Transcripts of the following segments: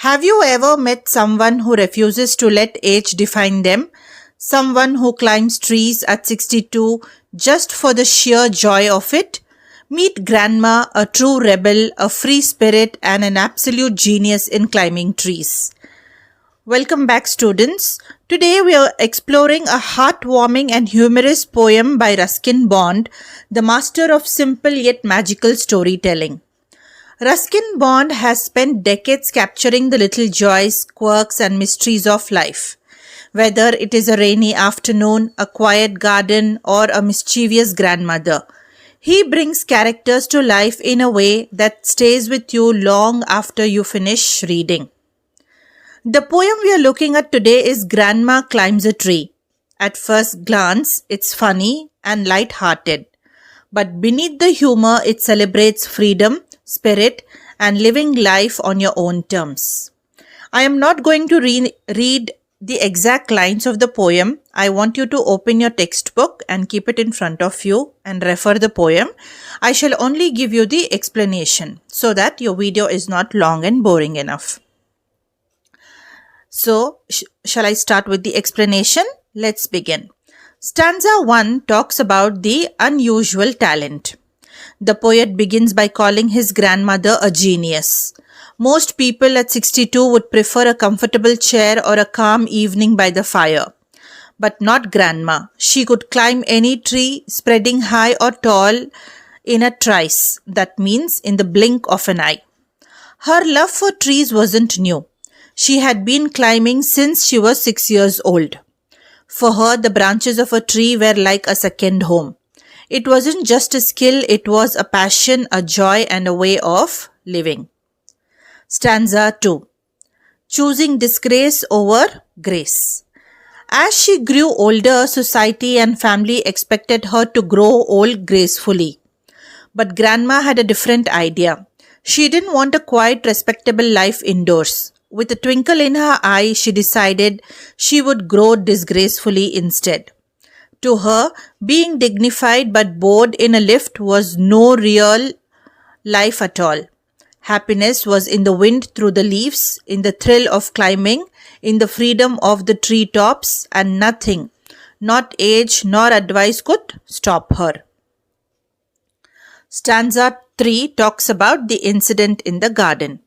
Have you ever met someone who refuses to let age define them? Someone who climbs trees at 62 just for the sheer joy of it? Meet Grandma, a true rebel, a free spirit, and an absolute genius in climbing trees. Welcome back, students. Today we are exploring a heartwarming and humorous poem by Ruskin, the master of simple yet magical storytelling. Ruskin has spent decades capturing the little joys, quirks, and mysteries of life. Whether it is a rainy afternoon, a quiet garden, or a mischievous grandmother, he brings characters to life in a way that stays with you long after you finish reading. The poem we are looking at today is Grandma Climbs a Tree. At first glance, it's funny and light-hearted. But beneath the humor, it celebrates freedom, spirit, and living life on your own terms. I am not going to read the exact lines of the poem. I want you to open your textbook and keep it in front of you and refer the poem. I shall only give you the explanation so that your video is not long and boring enough. So, shall I start with the explanation? Let's begin. Stanza 1 talks about the unusual talent. The poet begins by calling his grandmother a genius. Most people at 62 would prefer a comfortable chair or a calm evening by the fire. But not Grandma. She could climb any tree, spreading high or tall, in a trice. That means in the blink of an eye. Her love for trees wasn't new. She had been climbing since she was 6 years old. For her, the branches of a tree were like a second home. It wasn't just a skill, it was a passion, a joy, and a way of living. Stanza 2. Choosing disgrace over grace. As she grew older, society and family expected her to grow old gracefully. But Grandma had a different idea. She didn't want a quiet, respectable life indoors. With a twinkle in her eye, she decided she would grow disgracefully instead. To her, being dignified but bored in a lift was no real life at all. Happiness was in the wind through the leaves, in the thrill of climbing, in the freedom of the treetops, and nothing, not age nor advice, could stop her. Stanza 3 talks about the incident in the garden.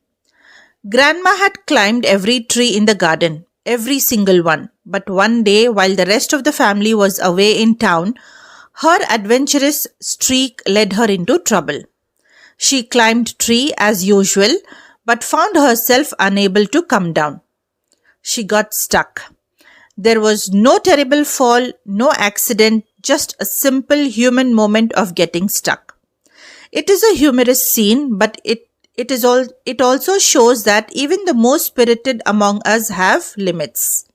Grandma had climbed every tree in the garden, every single one. But one day, while the rest of the family was away in town, her adventurous streak led her into trouble. She climbed tree as usual, but found herself unable to come down. She got stuck. There was no terrible fall, no accident, just a simple human moment of getting stuck. It is a humorous scene, but it also shows that even the most spirited among us have limits.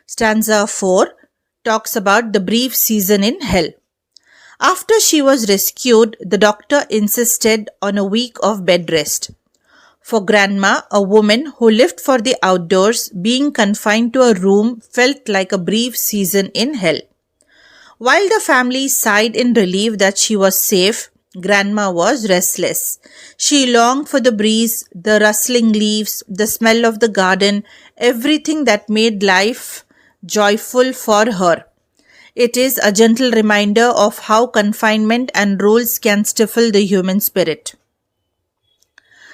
Stanza 4 talks about the brief season in hell. After she was rescued, the doctor insisted on a week of bed rest. For Grandma, a woman who lived for the outdoors, being confined to a room felt like a brief season in hell. While the family sighed in relief that she was safe, Grandma was restless. She longed for the breeze, the rustling leaves, the smell of the garden, everything that made life joyful for her. It is a gentle reminder of how confinement and rules can stifle the human spirit.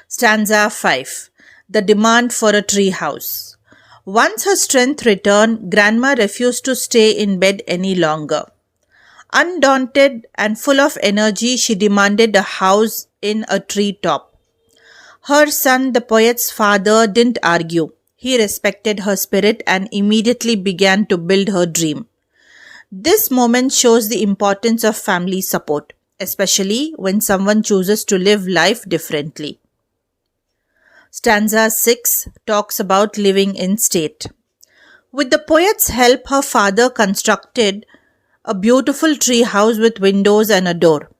Stanza 5. The demand for a tree house. Once her strength returned, Grandma refused to stay in bed any longer. Undaunted and full of energy, she demanded a house in a treetop. Her son, the poet's father, didn't argue. He respected her spirit and immediately began to build her dream. This moment shows the importance of family support, especially when someone chooses to live life differently. Stanza 6 talks about living in state. With the poet's help, her father constructed a beautiful tree house with windows and a door.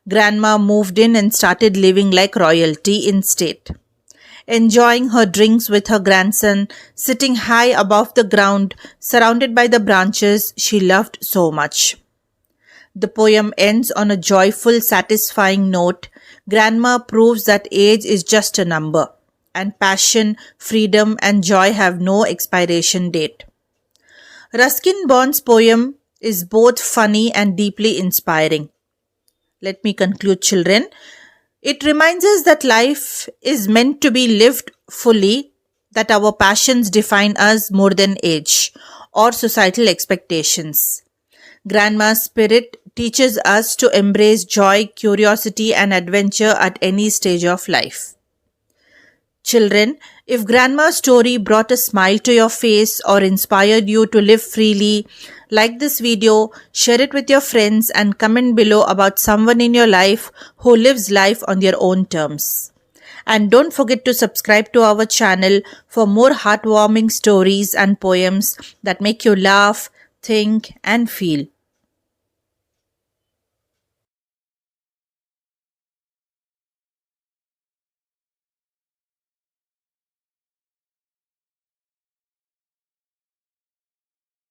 Grandma moved in and started living like royalty in state. Enjoying her drinks with her grandson, sitting high above the ground, surrounded by the branches she loved so much. The poem ends on a joyful, satisfying note. Grandma proves that age is just a number. and passion, freedom, and joy have no expiration date. Ruskin Bond's poem is both funny and deeply inspiring. Let me conclude, children. It reminds us that life is meant to be lived fully, that our passions define us more than age or societal expectations. Grandma's spirit teaches us to embrace joy, curiosity, and adventure at any stage of life. Children, if Grandma's story brought a smile to your face or inspired you to live freely, like this video, share it with your friends, and comment below about someone in your life who lives life on their own terms. And don't forget to subscribe to our channel for more heartwarming stories and poems that make you laugh, think, and feel.